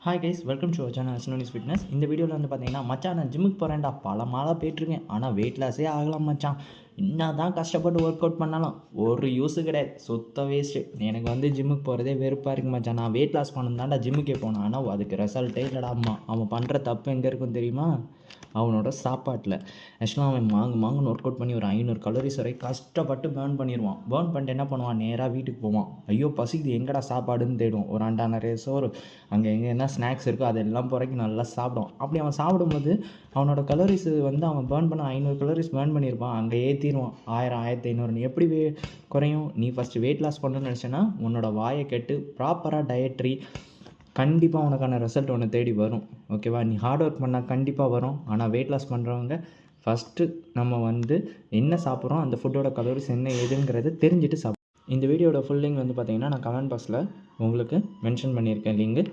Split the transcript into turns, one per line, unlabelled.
Hi guys, welcome to our channel ஸ்னோனிஸ் fitness. இந்த வீடியோவில் வந்து பார்த்தீங்கன்னா, மச்சான் நான் ஜிம்முக்கு போகிறேன்டா, பல மாதம் போயிட்டுருக்கேன். ஆனால் வெயிட் லாஸே ஆகலாம் மச்சான். என்ன தான் கஷ்டப்பட்டு ஒர்க் அவுட் பண்ணாலும் ஒரு யூஸு கிடையாது, சுத்த வேஸ்ட்டு. எனக்கு வந்து ஜிம்முக்கு போகிறதே வெறுப்பாக இருக்குது மச்சான். நான் வெயிட் லாஸ் பண்ணணும் தான்டா ஜிம்முக்கே போனேன், ஆனால் அதுக்கு ரிசல்ட்டே இல்லைடா. அம்மா அவன் பண்ணுற தப்பு எங்கே இருக்கும் தெரியுமா? அவனோட சாப்பாட்டில். ஆக்சுவலாக அவன் மாங்குன்னு ஒர்க் அவுட் பண்ணி ஒரு 500 கலோரிஸ் வரை கஷ்டப்பட்டு பேர்ன் பண்ணிடுவான். பேர்ன் பண்ணிட்டு என்ன பண்ணுவான், நேராக வீட்டுக்கு போவான். ஐயோ பசிக்குது, எங்கடா சாப்பாடுன்னு தேடும். ஒரு அண்டா நிறைய சோறு, அங்கே எங்கே என்ன ஸ்நாக்ஸ் இருக்கோ அதெல்லாம் புறக்கி நல்லா சாப்பிடும். அப்படி அவன் சாப்பிடும்போது அவனோட கலோரிஸ் வந்து அவன் பேர்ன் பண்ண 500 கலோரிஸ் பேர்ன் பண்ணியிருப்பான், அங்கே ஏற்றிடுவான் 1000 1500. எப்படி குறையும்? நீ ஃபஸ்ட்டு வெயிட் லாஸ் பண்ணணும்னு நினச்சேன்னா உன்னோட வாயை கெட்டு ப்ராப்பராக டயட்ரி கண்டிப்பாக உனக்கான ரிசல்ட் ஒன்று தேடி வரும். ஓகேவா? நீ ஹார்ட் ஒர்க் பண்ணால் கண்டிப்பாக வரும். ஆனால் வெயிட் லாஸ் பண்ணுறவங்க ஃபஸ்ட்டு நம்ம வந்து என்ன சாப்பிட்றோம், அந்த ஃபுட்டோட கலோரிஸ் என்ன ஏதுங்கிறத தெரிஞ்சுட்டு சாப்பிட்றோம். இந்த வீடியோட ஃபுல் லிங்க் வந்து பார்த்தீங்கன்னா நான் கமெண்ட் பாக்ஸில் உங்களுக்கு மென்ஷன் பண்ணியிருக்கேன் லிங்கு.